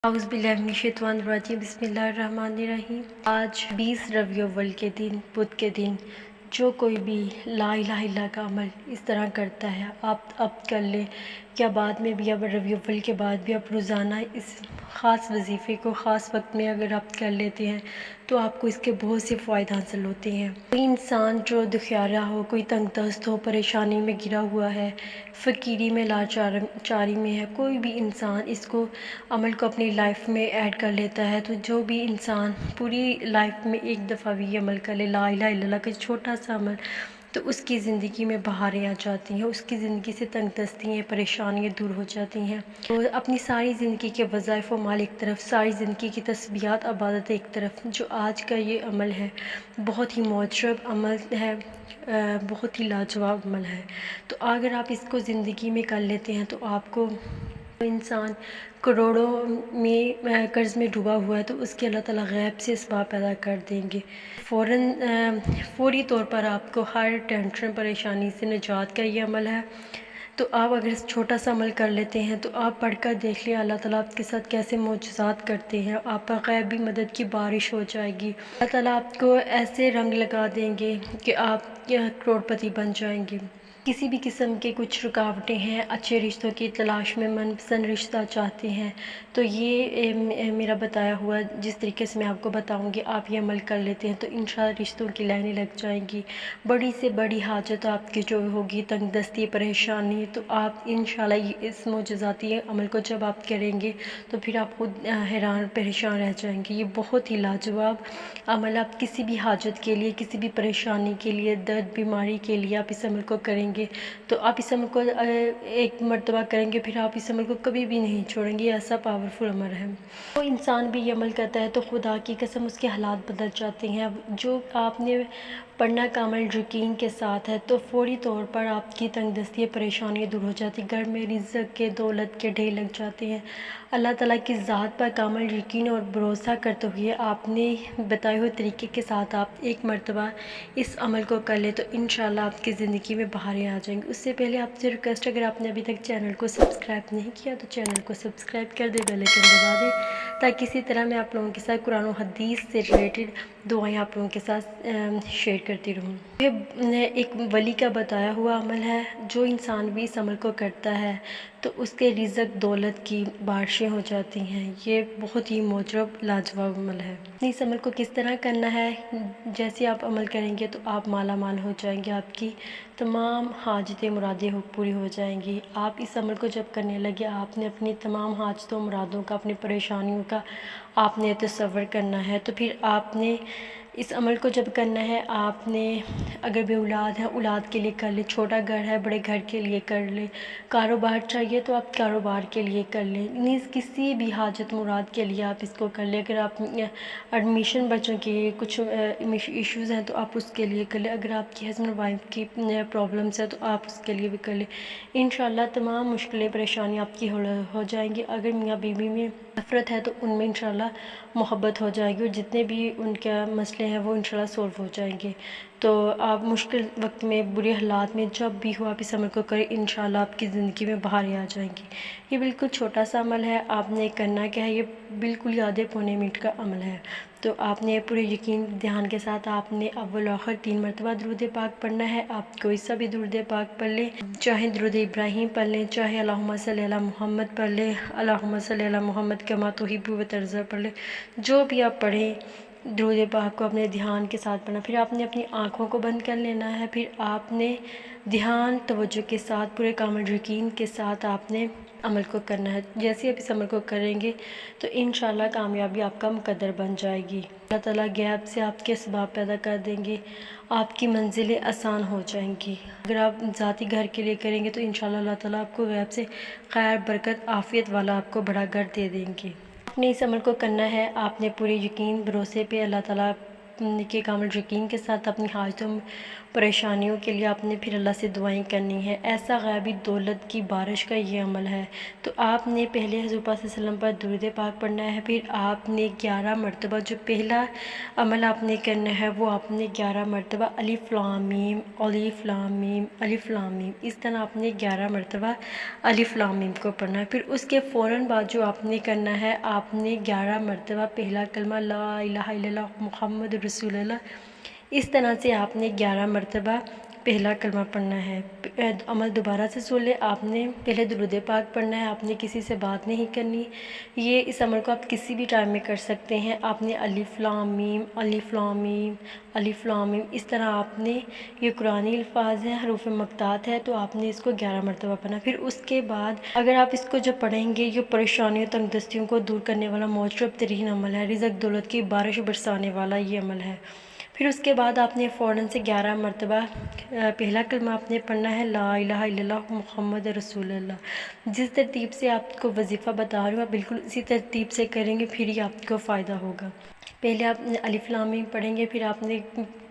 اعوذ باللہ من الشیطان الرجیم بسم اللہ الرحمن الرحیم۔ آج 20 ربیع الاول کے دن بدھ کے دن جو کوئی بھی لا الہ الا اللہ کا عمل اس طرح کرتا ہے آپ اب کر لیں، کیا بعد میں بھی اب ربیع الاول کے بعد بھی آپ روزانہ اس خاص وظیفے کو خاص وقت میں اگر آپ کر لیتے ہیں تو آپ کو اس کے بہت سے فوائد حاصل ہوتے ہیں۔ کوئی انسان جو دکھیارہ ہو، کوئی تنگ دست ہو، پریشانی میں گرا ہوا ہے، فقیری میں لاچاری میں ہے، کوئی بھی انسان اس کو عمل کو اپنی لائف میں ایڈ کر لیتا ہے تو جو بھی انسان پوری لائف میں ایک دفعہ بھی یہ عمل کر لے لا الہ الا اللہ کا چھوٹا سا عمل، تو اس کی زندگی میں بہاریں آ جاتی ہیں، اس کی زندگی سے تنگ دستیاں پریشانیاں دور ہو جاتی ہیں۔ تو اپنی ساری زندگی کے وظائف و مال ایک طرف، ساری زندگی کی تسبیحات عبادت ایک طرف، جو آج کا یہ عمل ہے بہت ہی معجب عمل ہے، بہت ہی لاجواب عمل ہے۔ تو اگر آپ اس کو زندگی میں کر لیتے ہیں تو آپ کو انسان کروڑوں میں قرض میں ڈوبا ہوا ہے تو اس کے اللہ تعالیٰ غیب سے اسباب پیدا کر دیں گے، فوری طور پر آپ کو ہر ٹینشن پریشانی سے نجات کا یہ عمل ہے۔ تو آپ اگر اس چھوٹا سا عمل کر لیتے ہیں تو آپ پڑھ کر دیکھ لیں اللہ تعالیٰ آپ کے ساتھ کیسے معجزات کرتے ہیں، آپ پر غیبی مدد کی بارش ہو جائے گی، اللہ تعالیٰ آپ کو ایسے رنگ لگا دیں گے کہ آپ کروڑ پتی بن جائیں گے۔ کسی بھی قسم کے کچھ رکاوٹیں ہیں، اچھے رشتوں کی تلاش میں من پسند رشتہ چاہتے ہیں تو یہ میرا بتایا ہوا جس طریقے سے میں آپ کو بتاؤں گی آپ یہ عمل کر لیتے ہیں تو انشاءاللہ رشتوں کی لائنیں لگ جائیں گی، بڑی سے بڑی حاجت آپ کی جو ہوگی، تنگ دستی پریشانی، تو آپ انشاءاللہ اس معجزاتی عمل کو جب آپ کریں گے تو پھر آپ خود حیران پریشان رہ جائیں گے۔ یہ بہت ہی لاجواب عمل، آپ کسی بھی حاجت کے لیے، کسی بھی پریشانی کے لیے، درد بیماری کے لیے آپ اس عمل کو کریں گے تو آپ اس عمل کو ایک مرتبہ کریں گے پھر آپ اس عمل کو کبھی بھی نہیں چھوڑیں گے، ایسا پاورفل عمل ہے۔ کوئی انسان بھی یہ عمل کرتا ہے تو خدا کی قسم اس کے حالات بدل جاتے ہیں۔ جو آپ نے پڑھنا کا عمل یقین کے ساتھ ہے تو فوری طور پر آپ کی تنگ دستی پریشانیاں دور ہو جاتی، گھر میں رزق کے دولت کے ڈھیر لگ جاتے ہیں۔ اللہ تعالیٰ کی ذات پر کامل یقین اور بھروسہ کرتے ہوئے آپ نے بتائے ہوئے طریقے کے ساتھ آپ ایک مرتبہ اس عمل کو کر لیں تو انشاءاللہ آپ کی زندگی میں بہاریں آ جائیں گے۔ اس سے پہلے آپ سے ریکویسٹ، اگر آپ نے ابھی تک چینل کو سبسکرائب نہیں کیا تو چینل کو سبسکرائب کر دیں، بیل آئکن دبا دیں تاکہ اسی طرح میں آپ لوگوں کے ساتھ قرآن و حدیث سے ریلیٹڈ دعائیں آپ لوگوں کے ساتھ شیئر کرتی رہوں۔ یہ ایک ولی کا بتایا ہوا عمل ہے، جو انسان بھی اس عمل کو کرتا ہے تو اس کے رزق دولت کی بارشیں ہو جاتی ہیں۔ یہ بہت ہی معجب لاجواب عمل ہے۔ اس عمل کو کس طرح کرنا ہے، جیسے آپ عمل کریں گے تو آپ مالا مال ہو جائیں گے، آپ کی تمام حاجتیں مرادیں پوری ہو جائیں گی۔ آپ اس عمل کو جب کرنے لگے آپ نے اپنی تمام حاجتوں مرادوں کا، اپنی پریشانیوں کا آپ نے تصور کرنا ہے۔ تو پھر آپ نے اس عمل کو جب کرنا ہے آپ نے اگر بے اولاد ہے اولاد کے لیے کر لیں، چھوٹا گھر ہے بڑے گھر کے لیے کر لیں، کاروبار چاہیے تو آپ کاروبار کے لیے کر لیں، نیز کسی بھی حاجت مراد کے لیے آپ اس کو کر لیں۔ اگر آپ ایڈمیشن بچوں کے کچھ ایشوز ہیں تو آپ اس کے لیے کر لیں، اگر آپ کی ہسبینڈ وائف کی پرابلمس ہے تو آپ اس کے لیے بھی کر لیں، انشاءاللہ تمام مشکلیں پریشانیاں آپ کی ہو جائیں گی۔ اگر میاں بیوی میں نفرت ہے تو ان میں انشاءاللہ محبت ہو جائے گی اور جتنے بھی ان کے مسئلے ہیں وہ انشاءاللہ سولو ہو جائیں گے۔ تو آپ مشکل وقت میں، برے حالات میں جب بھی ہو آپ اس عمل کو کریں، انشاءاللہ آپ کی زندگی میں بہاریں آ جائیں گی۔ یہ بالکل چھوٹا سا عمل ہے، آپ نے کرنا کیا ہے، یہ بالکل آدھے پونے منٹ کا عمل ہے۔ تو آپ نے پورے یقین دھیان کے ساتھ آپ نے اول آخر 3 مرتبہ درود پاک پڑھنا ہے۔ آپ کوئی سا بھی درود پاک پڑھ لیں، چاہے درود ابراہیم پڑھ لیں، چاہے اللہم صلی علی محمد پڑھ لیں، اللہم صلی علی محمد کما تحب و ترضی پڑھ لیں، جو بھی آپ پڑھیں درود پاک کو اپنے دھیان کے ساتھ پڑھنا۔ پھر آپ نے اپنی آنکھوں کو بند کر لینا ہے، پھر آپ نے دھیان توجہ کے ساتھ پورے کامل یقین کے ساتھ آپ نے عمل کو کرنا ہے۔ جیسے آپ اس عمل کو کریں گے تو انشاءاللہ کامیابی آپ کا مقدر بن جائے گی، اللہ تعالیٰ غیب سے آپ کے اسباب پیدا کر دیں گے، آپ کی منزلیں آسان ہو جائیں گی۔ اگر آپ ذاتی گھر کے لیے کریں گے تو انشاءاللہ اللہ تعالیٰ آپ کو غیب سے خیر برکت عافیت والا آپ کو بڑا گھر دے دیں گے۔ آپ نے اس عمل کو کرنا ہے، آپ نے پورے یقین بھروسے پہ اللہ تعالیٰ کے کامل یقین کے ساتھ اپنی حاجتوں پریشانیوں کے لیے آپ نے پھر اللہ سے دعائیں کرنی ہیں۔ ایسا غیبی دولت کی بارش کا یہ عمل ہے۔ تو آپ نے پہلے حضور پاک صلی اللہ علیہ وسلم پر درود پاک پڑھنا ہے، پھر آپ نے 11 مرتبہ جو پہلا عمل آپ نے کرنا ہے وہ آپ نے 11 مرتبہ الف لام میم الف لام میم الف لام میم، اس طرح آپ نے 11 مرتبہ الف لام میم کو پڑھنا ہے۔ پھر اس کے فوراً بعد جو آپ نے کرنا ہے، آپ نے 11 مرتبہ پہلا کلمہ لا الہ الا اللہ محمد رسول اللہ، اس طرح سے آپ نے 11 مرتبہ پہلا کلمہ پڑھنا ہے۔ عمل دوبارہ سے سن لیں، آپ نے پہلے درود پاک پڑھنا ہے، آپ نے کسی سے بات نہیں کرنی۔ اس عمل کو آپ کسی بھی ٹائم میں کر سکتے ہیں۔ آپ نے الف لام میم الف لام میم الف لام میم، اس طرح آپ نے، یہ قرآنی الفاظ ہیں، حروف مقطعات ہے، تو آپ نے اس کو 11 مرتبہ پڑھنا۔ پھر اس کے بعد اگر آپ اس کو جب پڑھیں گے، یہ پریشانیوں تنگ دستیوں کو دور کرنے والا معجزہ ترین عمل ہے، رزق دولت کی بارش برسانے والا یہ عمل ہے۔ پھر اس کے بعد آپ نے فوراً سے 11 مرتبہ پہلا کلمہ آپ نے پڑھنا ہے لا الہ الا اللہ محمد رسول اللہ۔ جس ترتیب سے آپ کو وظیفہ بتا رہی ہوں، آپ بالکل اسی ترتیب سے کریں گے، پھر ہی آپ کو فائدہ ہوگا۔ پہلے آپ نے الف لام میم پڑھیں گے، پھر آپ نے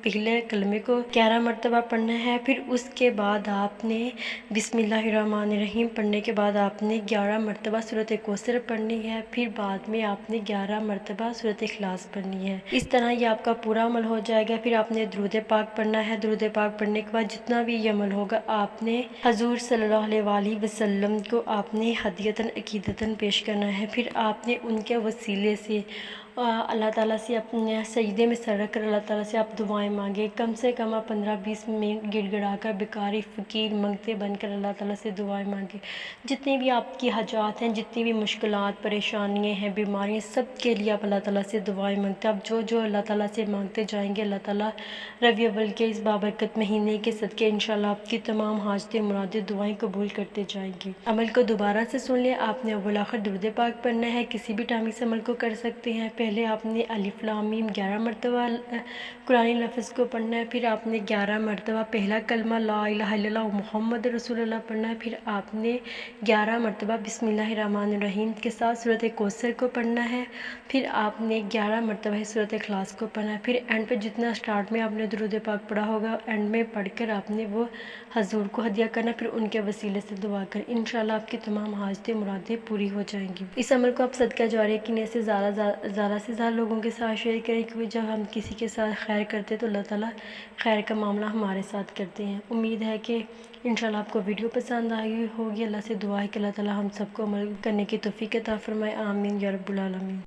پہلے کلمے کو 11 مرتبہ پڑھنا ہے، پھر اس کے بعد آپ نے بسم اللہ الرحمن الرحیم پڑھنے کے بعد آپ نے 11 مرتبہ سورۃ کوثر پڑھنی ہے، پھر بعد میں آپ نے 11 مرتبہ سورۃ اخلاص پڑھنی ہے۔ اس طرح یہ آپ کا پورا عمل ہو جائے گا۔ پھر آپ نے درود پاک پڑھنا ہے، درود پاک پڑھنے کے بعد جتنا بھی یہ عمل ہوگا، آپ نے حضور صلی اللہ علیہ وآلہ وسلم کو آپ نے ہدیۃً عقیدتاً پیش کرنا ہے۔ پھر آپ نے ان کے وسیلے سے اللہ تعالیٰ سے اپنے سجدے میں سر رکھ کر اللہ تعالیٰ سے آپ دعائیں مانگیں۔ کم سے کم آپ 15-20 منٹ گڑ گڑا کر بیکاری فقیر منگتے بن کر اللہ تعالیٰ سے دعائیں مانگیں۔ جتنی بھی آپ کی حاجات ہیں، جتنی بھی مشکلات پریشانیاں ہیں، بیماریاں، سب کے لیے آپ اللہ تعالیٰ سے دعائیں مانگتے ہیں۔ آپ جو اللہ تعالیٰ سے مانگتے جائیں گے، اللہ تعالیٰ ربیع الاول کے اس بابرکت مہینے کے صدقے انشاءاللہ آپ کی تمام حاجتیں مرادیں دعائیں قبول کرتے جائیں گے۔ عمل کو دوبارہ سے سن لیں، آپ نے اول آخر درود پاک پڑھنا ہے، کسی بھی ٹائم اس عمل کو کر سکتے ہیں۔ پہلے آپ نے الف لام میم 11 مرتبہ قرآنی لفظ کو پڑھنا ہے، پھر آپ نے 11 مرتبہ پہلا کلمہ لا الہ الا اللہ محمد رسول اللہ پڑھنا ہے، پھر آپ نے 11 مرتبہ بسم اللہ الرحمن الرحیم کے ساتھ سورۃ کوثر کو پڑھنا ہے، پھر آپ نے 11 مرتبہ سورۃ اخلاص کو پڑھنا ہے۔ پھر اینڈ پہ جتنا سٹارٹ میں آپ نے درود پاک پڑھا ہوگا، اینڈ میں پڑھ کر آپ نے وہ حضور کو ہدیہ کرنا، پھر ان کے وسیلے سے دعا کر، انشاءاللہ آپ کی تمام حاجتیں مرادیں پوری ہو جائیں گی۔ اس عمل کو آپ صدقہ جاریہ کی نیت سے زیادہ سے زیادہ لوگوں کے ساتھ شیئر کریں، کیونکہ جب ہم کسی کے ساتھ خیر کرتے تو اللہ تعالیٰ خیر کا معاملہ ہمارے ساتھ کرتے ہیں۔ امید ہے کہ انشاءاللہ آپ کو ویڈیو پسند آئی ہوگی۔ اللہ سے دعا ہے کہ اللہ تعالیٰ ہم سب کو عمل کرنے کی توفیق عطا فرمائے۔ آمین یا رب العالمین۔